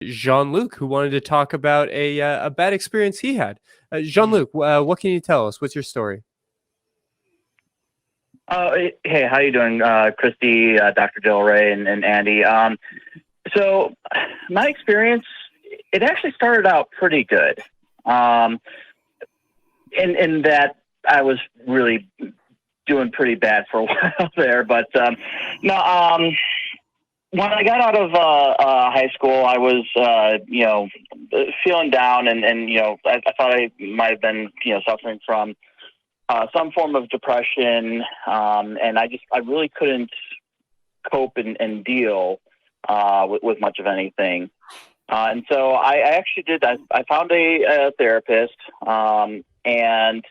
Jeanluc, who wanted to talk about a bad experience he had. Jeanluc, what can you tell us? What's your story? Hey, how you doing, Christy, Dr. Darrel, and Andy? So my experience, it actually started out pretty good. In that I was really doing pretty bad for a while there, but no. When I got out of high school, I was, feeling down, and I thought I might have been, suffering from some form of depression, and I really couldn't cope and deal with much of anything. And so I actually did. I found a therapist, and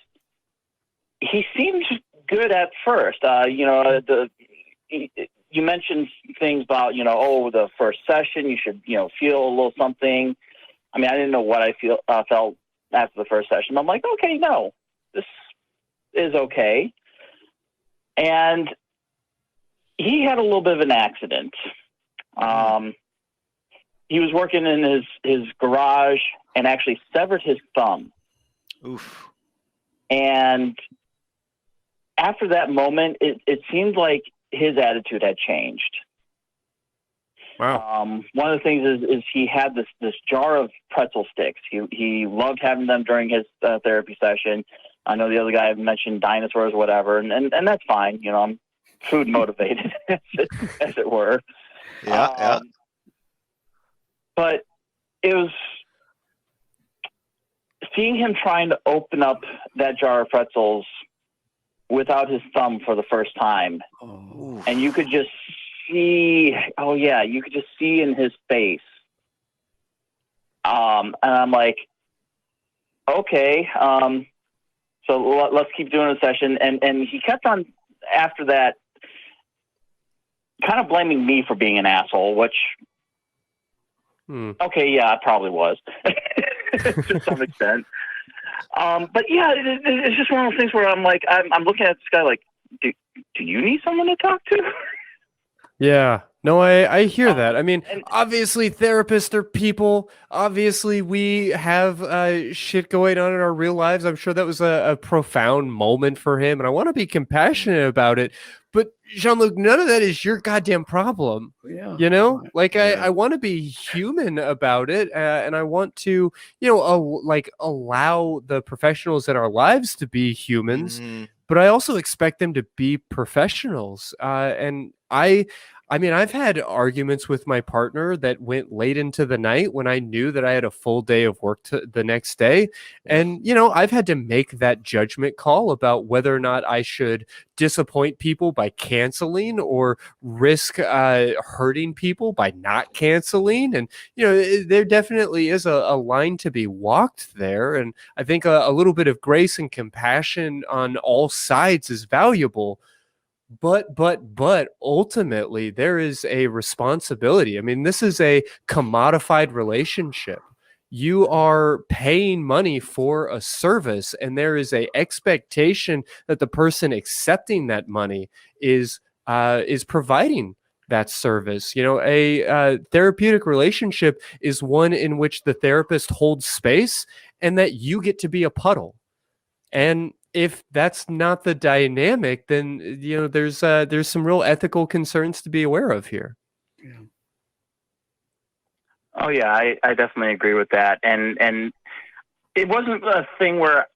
he seemed good at first. You mentioned things about, the first session, you should, feel a little something. I mean, I didn't know what I felt after the first session. I'm like, okay, no, this is okay. And he had a little bit of an accident. He was working in his garage and actually severed his thumb. Oof. And after that moment, it seemed like his attitude had changed. Wow. One of the things is he had this jar of pretzel sticks. He loved having them during his therapy session. I know the other guy mentioned dinosaurs or whatever, and that's fine. I'm food motivated, as it were. Yeah. But it was seeing him trying to open up that jar of pretzels without his thumb for the first time. Oh. And you could just see, you could just see in his face. And I'm like, okay, so let's keep doing the session. And he kept on, after that, kind of blaming me for being an asshole, which, okay, yeah, I probably was to some extent. But yeah, it's just one of those things where I'm like, I'm looking at this guy like, do you need someone to talk to? Yeah. No, I hear that. I mean, obviously therapists are people. Obviously we have shit going on in our real lives. I'm sure that was a profound moment for him, and I want to be compassionate about it. But Jeanluc, none of that is your goddamn problem. Yeah. I want to be human about it, and I want to, allow the professionals in our lives to be humans, but I also expect them to be professionals. And I've had arguments with my partner that went late into the night when I knew that I had a full day of work the next day. And, I've had to make that judgment call about whether or not I should disappoint people by canceling or risk hurting people by not canceling. And, there definitely is a line to be walked there. And I think a little bit of grace and compassion on all sides is valuable. But ultimately there is a responsibility. I mean, this is a commodified relationship. You are paying money for a service, and there is a expectation that the person accepting that money is providing that service. A therapeutic relationship is one in which the therapist holds space and that you get to be a puddle. And if that's not the dynamic, then there's some real ethical concerns to be aware of here. Yeah. Oh yeah, I definitely agree with that. And it wasn't a thing where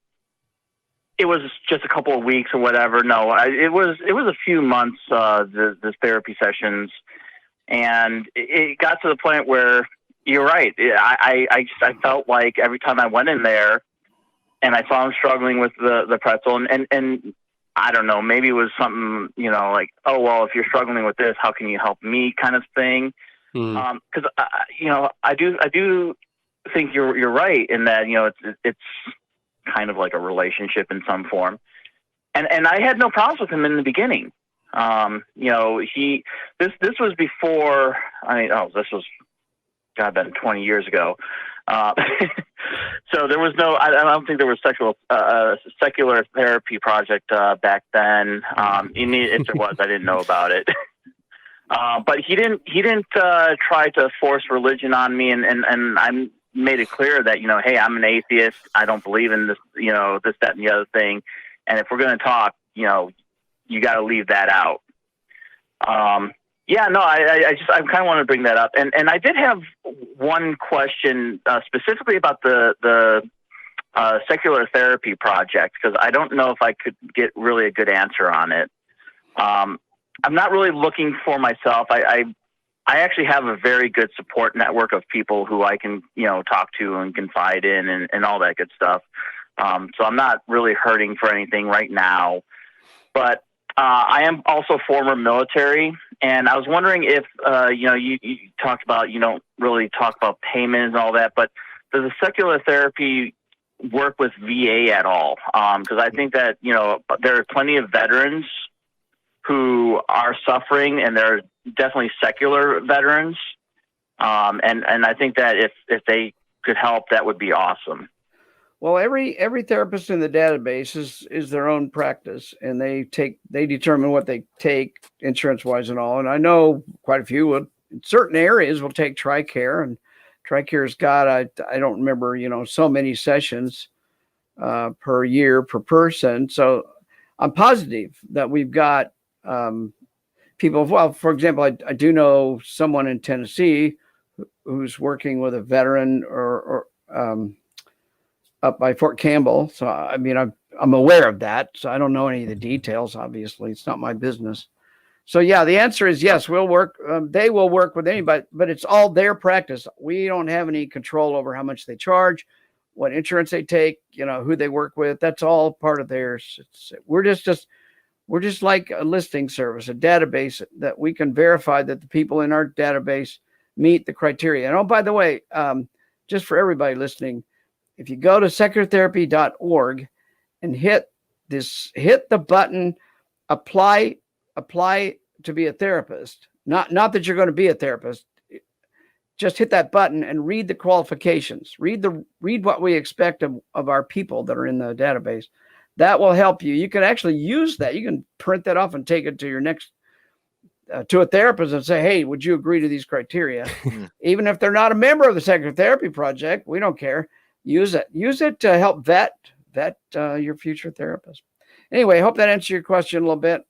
it was just a couple of weeks or whatever. No, it was a few months, the therapy sessions, and it got to the point where you're right. I felt like every time I went in there and I saw him struggling with the pretzel, and I don't know, maybe it was something, like, oh, well, if you're struggling with this, how can you help me kind of thing? Because, I do think you're right in that, it's kind of like a relationship in some form. And I had no problems with him in the beginning. This was before, this was, God, been 20 years ago. So there was no, I don't think there was secular therapy project back then. If there was, I didn't know about it. But he didn't try to force religion on me, and I made it clear that, hey, I'm an atheist. I don't believe in this, this, that, and the other thing. And if we're going to talk, you got to leave that out. I kind of want to bring that up. And I did have one question specifically about the secular therapy project, because I don't know if I could get really a good answer on it. I'm not really looking for myself. I actually have a very good support network of people who I can, talk to and confide in and all that good stuff. So I'm not really hurting for anything right now, but I am also former military, and I was wondering if, you talked about, you don't really talk about payment and all that, but does the secular therapy work with VA at all? Because I think that, there are plenty of veterans who are suffering, and they're definitely secular veterans. And I think that if they could help, that would be awesome. Well, every therapist in the database is their own practice, and they determine what they take insurance wise and all. And I know quite a few in certain areas will take TRICARE, and TRICARE's got, I don't remember, so many sessions per year per person. So I'm positive that we've got people. Well, for example, I do know someone in Tennessee who's working with a veteran or up by Fort Campbell. So, I mean, I'm aware of that. So I don't know any of the details. Obviously, it's not my business. So yeah, the answer is yes, we'll work. They will work with anybody, but it's all their practice. We don't have any control over how much they charge, what insurance they take, who they work with. That's all part of theirs. We're just like a listing service, a database that we can verify that the people in our database meet the criteria. And oh, by the way, just for everybody listening, if you go to seculartherapy.org and hit the button, apply to be a therapist, not that you're going to be a therapist, just hit that button and read the qualifications, read what we expect of our people that are in the database. That will help you. You can actually use that. You can print that off and take it to your next to a therapist and say, hey, would you agree to these criteria? Even if they're not a member of the Secular Therapy Project, we don't care. Use it to help vet your future therapist. Anyway, I hope that answered your question a little bit.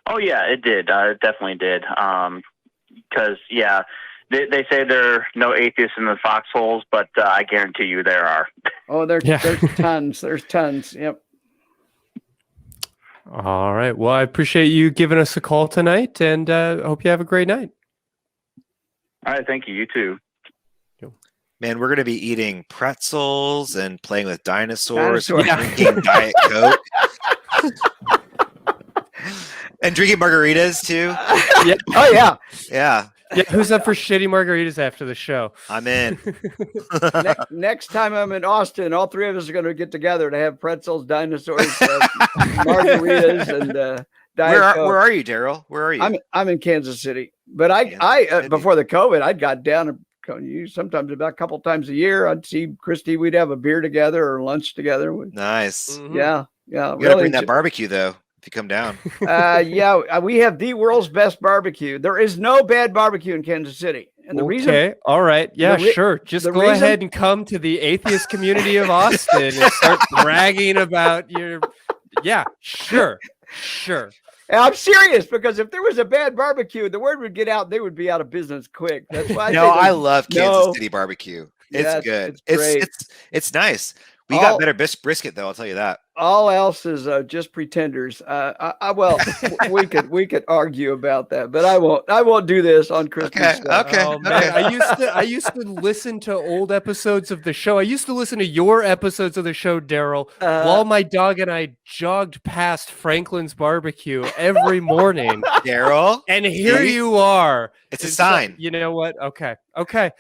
Oh yeah, it did. It definitely did. Because they say there are no atheists in the foxholes, but I guarantee you there are. Oh, there's tons. There's tons. Yep. All right. Well, I appreciate you giving us a call tonight, and hope you have a great night. All right. Thank you. You too. Man, we're going to be eating pretzels and playing with dinosaurs. Drinking Diet Coke. And drinking margaritas too. Yeah. Oh yeah. Yeah. Yeah. Who's up for shitty margaritas after the show? I'm in. Next time I'm in Austin, all three of us are going to get together to have pretzels, dinosaurs, margaritas, and Diet Coke. Where are you, Darrel? Where are you? I'm in Kansas City, but I before the COVID, I got down to sometimes about a couple times a year. I'd see Christy. We'd have a beer together or lunch together. Nice. Mm-hmm. Yeah. You gotta bring that barbecue though. If you come down. We have the world's best barbecue. There is no bad barbecue in Kansas City. And the reason, all right. Yeah, sure. Just go ahead and come to the Atheist Community of Austin and start bragging about your, sure. And I'm serious, because if there was a bad barbecue, the word would get out. They would be out of business quick. That's why I love Kansas City barbecue. It's good. It's nice. We got better brisket though. I'll tell you that. All else is just pretenders. Well, we could argue about that, but I won't do this on Christmas. Okay. Oh, man. I used to listen to old episodes of the show. I used to listen to your episodes of the show, Darrel, while my dog and I jogged past Franklin's barbecue every morning. Darrel, and here you are. It's a sign. You know what? Okay.